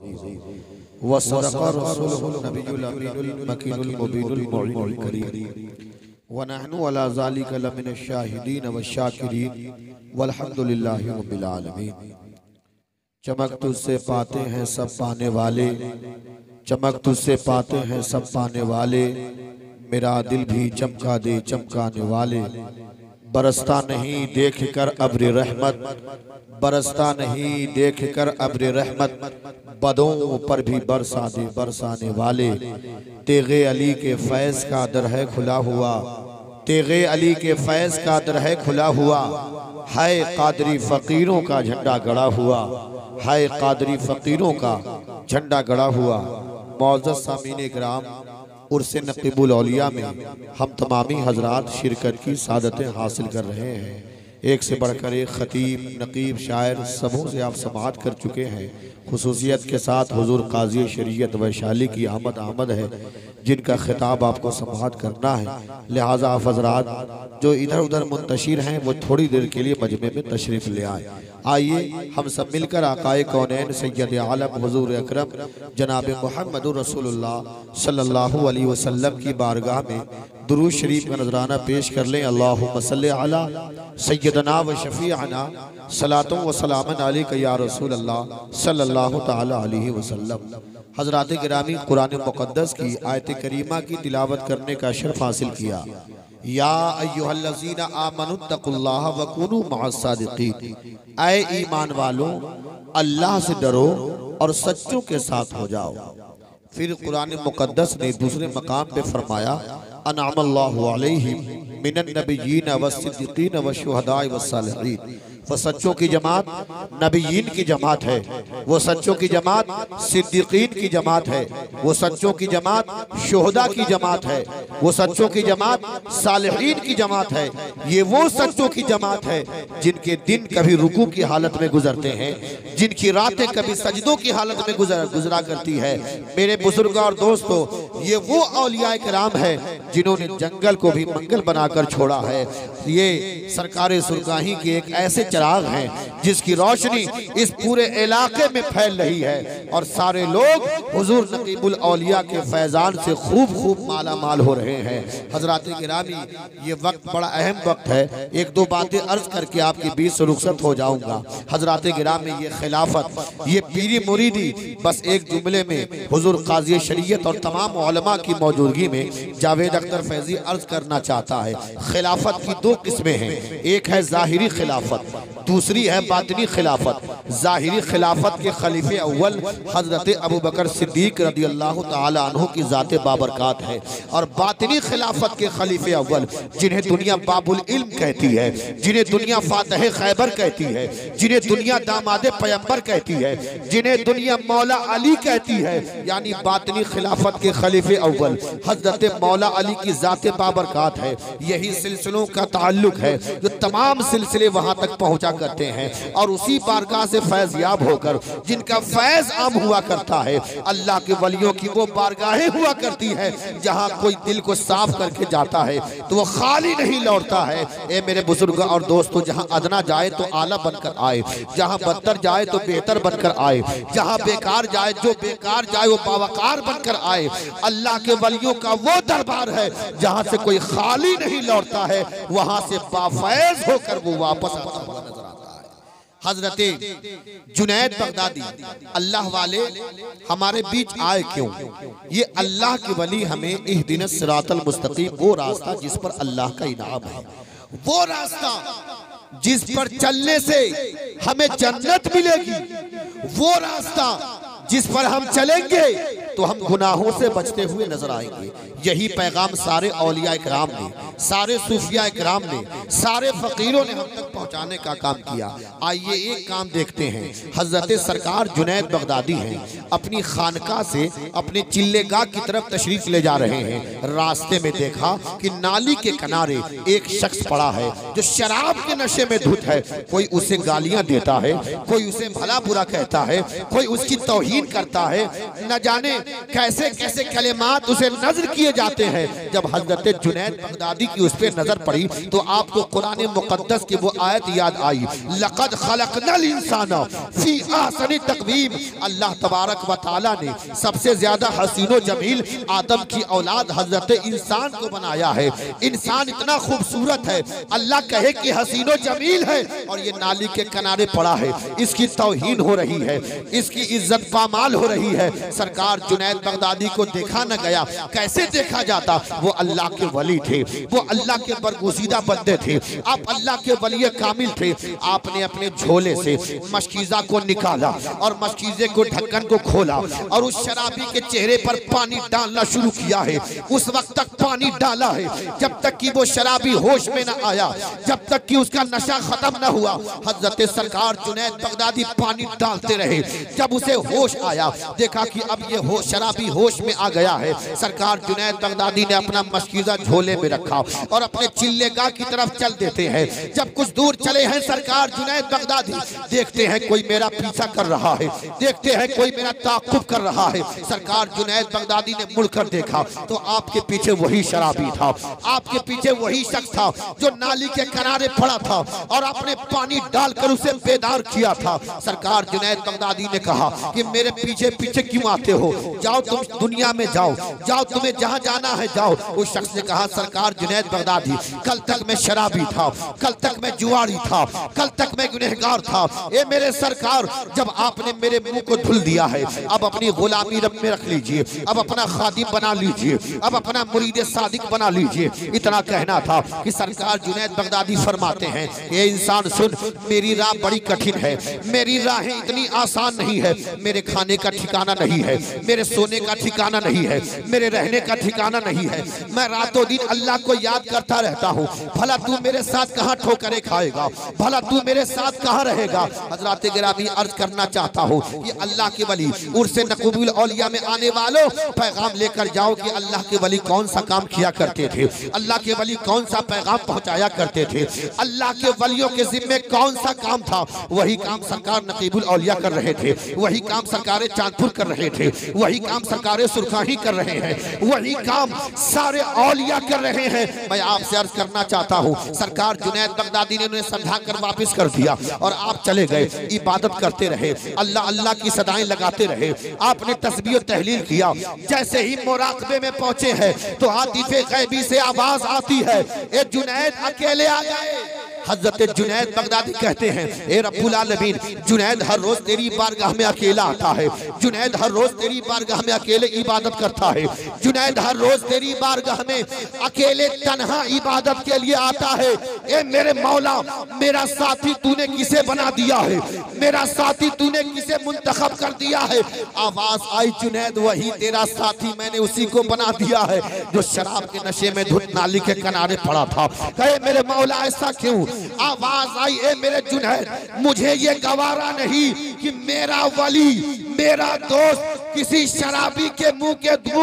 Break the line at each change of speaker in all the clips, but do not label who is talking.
व सदक़ रसूलुहुन नबियुल अमीनुल मकीनुल मुबीनुल मुइनुल करीम व नहनु अला ज़ालिका लमिनश शाहिदीन व शाकिरीन वल्हम्दुलिल्लाहि रब्बिल आलमीन। चमक तुझसे पाते हैं सब पाने वाले, चमक तुझसे पाते हैं सब पाने वाले, मेरा दिल भी चमका दे चमकाने वाले। बरसता नहीं देख कर अब्र रहमत, बरसता नहीं देख कर अब्र रहमत, बदों पर भी बरसा दे बरसाने वाले। तेगे अली के फैज़ का दर है खुला हुआ, तेगे अली के फैज़ का दर है खुला हुआ, हाय कादरी फ़कीरों का झंडा गड़ा हुआ, हाय कादरी फ़कीरों का झंडा गड़ा हुआ। मौज़ज़ सामीन इकराम, उर्स नक़ीबुल औलिया में हम तमामी हजरात शिरकत की सादतें हासिल कर रहे हैं। एक से बढ़कर एक ख़तीब, नक़ीब, शायर सबों से आप समाअत कर चुके हैं। खुसूसियत के साथ हुजूर काज़ी शरीयत वैशाली की आमद है, जिनका खिताब आपको समाअत करना है। लिहाजा आप हजरात जो इधर उधर मुंतशिर हैं वो थोड़ी देर के लिए मजमे में तशरीफ़ ले आए। आइए हम सब मिलकर आकाए कौनैन सैयद आलम हुजूर अकरम जनाब मुहम्मदुर रसूलुल्लाह सल्लल्लाहु अलैहि वसल्लम की बारगाह में दुरूद शरीफ का नजराना पेश कर लें। अल्लाहुम्मा सल्लि अला सय्यदना व शफीअना सलातो व सलामन अलैका या रसूल अल्लाह सल्लल्लाहु तआला अलैहि वसल्लम। हजरात गिरामी, कुरान मुक़द्दस की आयत करीमा की तिलावत करने का शर्फ हासिल किया। या अय्युहल्लज़ीना आमनुत्तकुल्लाह व कुनू मअस्सादिक़ीन, ऐ ईमान वालों अल्लाह से डरो और सच्चों के साथ हो जाओ। फिर कुरान मुक़द्दस ने दूसरे मकाम पे फरमाया, अनअमल्लाहु अलैहिम मिनन नबिय्यीन व सिद्दीक़ीन व शुहदाए व सालिहीन। वो सच्चों की जमात नबीयीन की जमात है, वो सच्चों की जमात सिद्दीकीन की जमात है, वो सच्चों की जमात शुहदा की जमात है, वो सच्चों की जमात सालिहीन की जमात है। ये वो सच्चों की जमात है जिनके दिन कभी रुकू की हालत में गुजरते हैं, जिनकी रातें कभी सजदों की हालत में गुजरा करती है। मेरे बुजुर्ग और दोस्तों, ये वो औलिया किराम है जिन्होंने जंगल को भी मंगल बनाकर छोड़ा है। ये सरकारे सुरगाही के एक ऐसे चिराग हैं जिसकी रोशनी इस पूरे इलाके में फैल रही है और सारे लोग हुजूर नक़ीबुल औलिया के फैजान से खूब माला माल हो रहे हैं। हजरात गिरामी, ये वक्त बड़ा अहम वक्त है। एक दो बातें अर्ज करके आपके बीच से रुखसत हो जाऊंगा। हजरात गिरामी, ये खिलाफत, ये पीरी मुरीदी, बस एक जुमले में हुजूर काज़ी शरीयत और तमाम उलमा की मौजूदगी में जावेद अख्तर फैजी अर्ज करना चाहता है। खिलाफत की दो किस्में हैं, एक है ज़ाहिरी खिलाफत, दूसरी है बातिनी खिलाफत। ज़ाहिरी खिलाफत के खलीफे अव्वल हजरत अबू बकर सिद्दीक रदी अल्लाह ताला अन्हु की ज़ात बाबरकात है, और बातिनी खिलाफत के खलीफे अव्वल जिन्हें दुनिया बाबुल इल्म कहती है, जिन्हें दुनिया फातह खैबर कहती है, जिन्हें दुनिया दामाद पैगंबर कहती है, जिन्हें दुनिया मौला अली कहती है, यानी बातिनी खिलाफत के खलीफे अव्वल हजरत मौला अली की ज़ात बाबरकात है। यही सिलसिलों का ताल्लुक है जो तमाम सिलसिले वहां तक पहुंचा करते हैं, और उसी बारगाह से फैज याब होकर जिनका फैज आम हुआ करता है, अल्लाह के वलियों की वो बारगाहें हुआ करती है जहां कोई दिल को साफ करके जाता है तो वो खाली नहीं लौटता है। ए मेरे बुजुर्ग और दोस्तों, जहां अदना जाए तो आला बनकर आए, जहां बदतर जाए तो बेहतर बनकर आए, जहां बेकार जाए जो बेकार जाए वो बावकार बनकर आए। अल्लाह के वलियों का वो दरबार है जहां से कोई खाली नहीं लौटता है, वहां से बाफैज होकर वो वापस आता हुआ नजर आता है। हजरत जुनैद बगदादी अल्लाह वाले हमारे बीच आए क्यों? ये अल्लाह के वली हमें इहदिनस सिरातल मुस्तकीम, वो रास्ता जिस पर अल्लाह का इनाम है, वो रास्ता जिस पर चलने से हमें जन्नत मिलेगी, वो रास्ता जिस पर हम चलेंगे तो हम गुनाहों से बचते हुए नजर आएंगे। यही पैगाम सारे औलिया इकराम ने, सारे सूफिया इकराम ने, सारे फकीरों ने हम तक पहुंचाने का काम किया। आइए एक काम देखते हैं। हजरत सरकार जुनैद बगदादी हैं, अपनी खानका से अपने चिल्लेगाह की तरफ तशरीफ ले जा रहे हैं। रास्ते में देखा कि नाली के किनारे एक शख्स पड़ा है जो शराब के नशे में धुत है। कोई उसे गालियां देता है, कोई उसे भला बुरा कहता है, कोई उसकी तौहीन करता है, न जाने कैसे कैसे कलेमात उसे नजर किए जाते हैं। जब हजरत जुनैद बगदादी की उस पर नजर पड़ी तो आपको कुरान मुकद्दस की वो आयत याद आई, लक़द खलक़नल इंसाना फी अहसनि तक़वीम। अल्लाह तबारक व तआला ने सबसे ज्यादा हसीनो जमील आदम की औलाद हजरत इंसान को बनाया है। इंसान इतना खूबसूरत है, अल्लाह कहे कि हसीनो जमील है और ये नाली के किनारे पड़ा है, इसकी तौहीन हो रही है, इसकी इज्जत पामाल हो रही है। सरकार जुनैद बगदादी को देखा न गया, कैसे देखा जाता? वो अल्लाह के वली थे, वो अल्लाह के बरगुज़ीदा बंदे थे, आप अल्लाह के वली कामिल थे। आपने अपने झोले से मशकीज़ा को निकाला और मशकीज़े को ढक्कन को खोला और उस शराबी के चेहरे पर पानी डालना शुरू किया है। उस वक्त तक पानी डाला है जब तक कि वो शराबी होश में न आया, जब तक कि उसका नशा खत्म न हुआ। हजरत सरकार जुनैद बगदादी पानी डालते रहे। जब उसे होश आया, देखा कि अब ये शराबी होश में आ गया है, सरकार जुनैद बगदादी ने अपना मशकीज़ा झोले में रखा और अपने चिल्लेगाह की तरफ चल देते हैं। जब कुछ दूर चले हैं सरकार जुनैद बगदादी, देखते हैं कोई मेरा पीछा कर रहा है, देखते हैं कोई मेरा ताक़ुब कर रहा है। सरकार जुनैद बगदादी ने मुड़कर देखा तो आपके पीछे वही शराबी था, आपके पीछे वही शख्स था जो नाली के किनारे पड़ा था और आपने पानी डालकर उसे बेदार किया था। सरकार जुनैद बगदादी ने कहा कि मेरे पीछे पीछे क्यों आते हो, जाओ तुम दुनिया में जाओ, जाओ तुम्हें जहां जाना है जाओ। उस शख्स ने कहा सरकार जुनैद बगदादी, कल तक मैं शराबी था, कल तक मैं जुआरी था, कल तक मैं गुनहगार था। ए मेरे सरकार, जब आपने मेरे मुंह को धुल दिया है, अब अपनी गुलामी रब में रख लीजिए, अब अपना खादिम बना लीजिए, अब अपना मुरीद सादिक बना लीजिए। इतना कहना था कि सरकार जुनैद बगदादी फरमाते हैं, ये इंसान सुन, मेरी राह बड़ी कठिन है, मेरी राहें इतनी आसान नहीं है। मेरे खाने का ठिकाना नहीं है, मेरे सोने का ठिकाना नहीं है, मेरे रहने का ठिकाना नहीं है। मैं रातों दिन अल्लाह को याद करता रहता हूँ। भला तू मेरे साथ कहाँ ठोकरे खाएगा, भला तू मेरे साथ कहाँ रहेगा। हजरात गिरामी, अर्ज करना चाहता हूँ कि अल्लाह के वली उर्से नक़ूबुल औलिया में आने वालों, पैगाम लेकर जाओ कि अल्लाह के वली कौन सा काम किया करते थे, अल्लाह के वली कौन सा पैगाम पहुंचाया करते थे, अल्लाह के वलियों के जिम्मे कौन सा काम था। वही काम सरकार नक़ीबुल औलिया कर रहे थे, वही काम सरकार चांदपुर कर रहे थे, वही काम सरकार सुरखाही कर रहे हैं, वही काम सारे औलिया कर रहे हैं। मैं आपसे अर्ज करना चाहता हूँ, सरकार जुनैद बगदादी ने उन्हें समझा कर वापिस कर दिया और आप चले गए, इबादत करते रहे, अल्लाह अल्लाह की सदाएं लगाते रहे, आपने तस्बीह और तहलील किया। जैसे ही मुराक़बे में पहुंचे हैं तो आतिफ़े ग़ैबी से आवाज आती है, ए जुनैद अकेले आ गए। हजरत जुनैद बगदादी कहते हैं, ए रब्बुल आलमीन, जुनैद हर रोज तेरी बारगाह में अकेला आता है, जुनैद हर रोज तेरी बारगाह में अकेले इबादत करता है, जुनैद हर रोज तेरी बारगाह में अकेले तन्हा इबादत के लिए आता है। ए मेरे मौला, मेरा साथी तूने किसे बना दिया है, मेरा साथी तूने किसे मुंतखब कर दिया है। आवाज आई, जुनैद वही तेरा साथी, मैंने उसी को बना दिया है जो शराब के नशे में धुत नाली के किनारे पड़ा था। कहे मेरे मौला ऐसा क्यों? आवाज आई, ए मेरे जुनैद, मुझे ये गवारा नहीं कि मेरा वली, मेरा दोस्त किसी शराबी के मुंह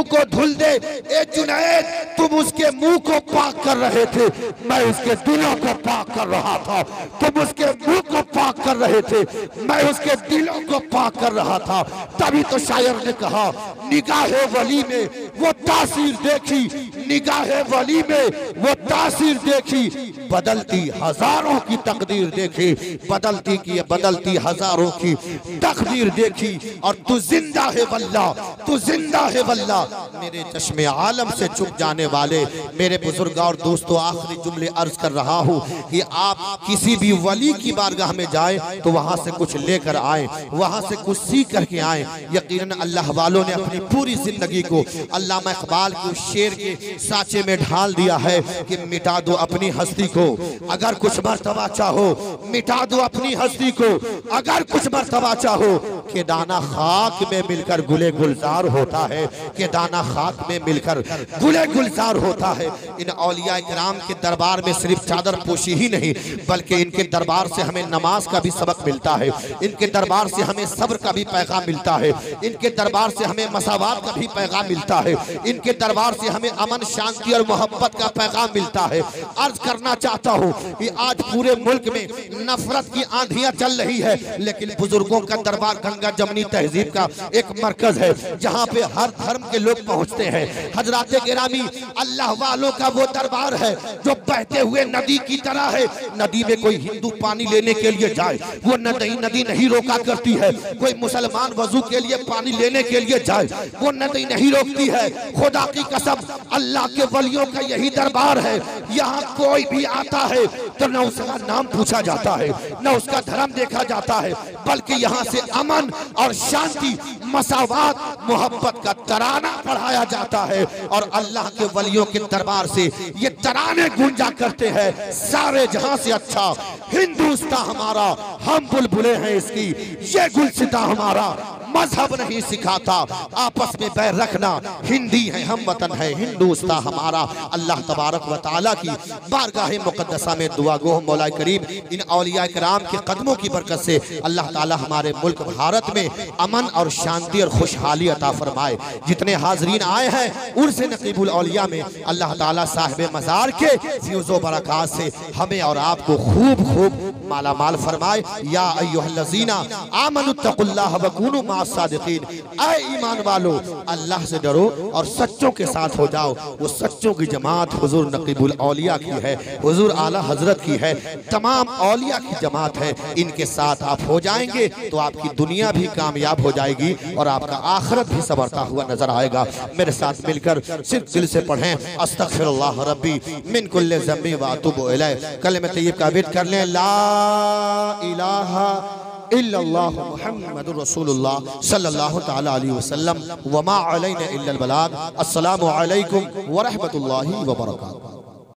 को धुल दे। ए जुनैद, तुम उसके मुंह को पाक कर रहे थे, मैं उसके दिलों को पाक कर रहा था। तुम उसके मुंह को पाक कर रहे थे, मैं उसके दिलों को पाक कर रहा था। तभी तो शायर ने कहा, निगाहे वली में वो तासीर देखी, निगाहे वली में वो तासीर देखी, बदलती हजारों की तकदीर देखी, बदलती हजारों की तकदीर देखी। और तू जिंदा है वल्ला, तू जिंदा है वल्ला। मेरे चश्मे आलम से चुप जाने वाले मेरे बुजुर्ग और दोस्तों, आखिरी जुमले अर्ज कर रहा हूँ कि आप किसी भी वली की बारगाह में जाए तो वहाँ से कुछ लेकर आए, वहाँ से कुछ सीख करके आए। यकीनन अल्लाह वालों ने अपनी पूरी जिंदगी को अल्लामा इकबाल के उस शेर के साँचे में ढाल दिया है कि मिटा दो अपनी हस्ती को अगर कुछ मर्तबा चाहो, मिटा दो अपनी हस्ती को अगर कुछ मर्तबा चाहो। के दाना खाक में मिलकर गुले गुलजार होता है, के दाना खाक में मिलकर गुले गुलजार होता है। इन औलिया किराम के दरबार में सिर्फ चादर पोशी ही नहीं, बल्कि इनके दरबार से हमें नमाज का भी सबक मिलता है, इनके दरबार से हमें सब्र का भी पैगाम मिलता है, इनके दरबार से हमें मसावात का भी पैगाम मिलता है, इनके दरबार से हमें अमन, शांति और मोहब्बत का पैगाम मिलता है। अर्ज करना चाहता हूँ कि आज पूरे मुल्क में नफरत की आंधियां चल रही है, लेकिन बुजुर्गों का दरबार गंगा जमनी तहजीब का एक मरकज है जहाँ पे हर धर्म के लोग पहुँचते हैं। हजराते गिरामी, अल्लाह वालों का वो दरबार है जो बहते हुए नदी की तरह है। नदी में कोई हिंदू पानी लेने के लिए जाए, वो नदी नहीं रोका करती है। कोई मुसलमान वजू के लिए पानी लेने के लिए जाए, वो नदी नहीं रोकती है। खुदा की कसम, अल्लाह के वलियों का यही दरबार है। यहाँ कोई भी आता है तो न उसका नाम पूछा जाता है, न उसका धर्म देखा जाता है, बल्कि यहाँ से अमन और शांति, मसावात, मोहब्बत का तराना पढ़ाया जाता है। और अल्लाह के वलियों के दरबार से ये तराने गूंजा करते हैं, सारे जहां से अच्छा हिंदुस्तान हमारा, हम बुलबुले हैं इसकी, ये गुलसिता हमारा, मजहब नहीं सिखाता आपस में बैर रखना। हिंदी है, हम वतन है, हिंदुस्तान हमारा। अल्लाह तबारक व तआला की बारगाह मुक़द्दसा में दुआ गो मौला करीम इन औलिया किराम के कदमों की बरकत से अल्लाह ताला हमारे मुल्क भारत में अमन और शांति और खुशहाली अता फरमाए। जितने हाजरीन आए हैं उनसे नकीबुल औलिया में अल्लाह ताला साहिब मज़ार के फ्यूज़ो बरक़ात से हमें और आपको खूब खूब माला माल फरमाए। या अय्युहल्लज़ीना आमनुत्तकुल्लाह व कूनू मास्सादिकीन, ऐ ईमान वालो अल्लाह से डरो और सच्चों के साथ हो जाओ। वो सच्चों की जमात हुजूर नकीबुल औलिया की है, हुजूर आला हजरत की है, तमाम औलिया की जमात है। इनके साथ आप हो जाएंगे तो आपकी दुनिया भी कामयाब हो जाएगी और आपका आखिरत भी संवरता हुआ नजर आएगा। मेरे साथ मिलकर सिर्फ दिल से पढ़ें, अस्तगफिरुल्लाह रब्बी मिन कुल्लि ज़म्बि व अतूबु इलैह। कलमे तय्यब का विद कर लें, ला इलाहा इल्लल्लाह मुहम्मदुर रसूलुल्लाह सल्लल्लाहु तआला अलैहि वसल्लम व मा अलैना इल्लल बलाग। अस्सलामु अलैकुम व रहमतुल्लाहि व बरकातुहू।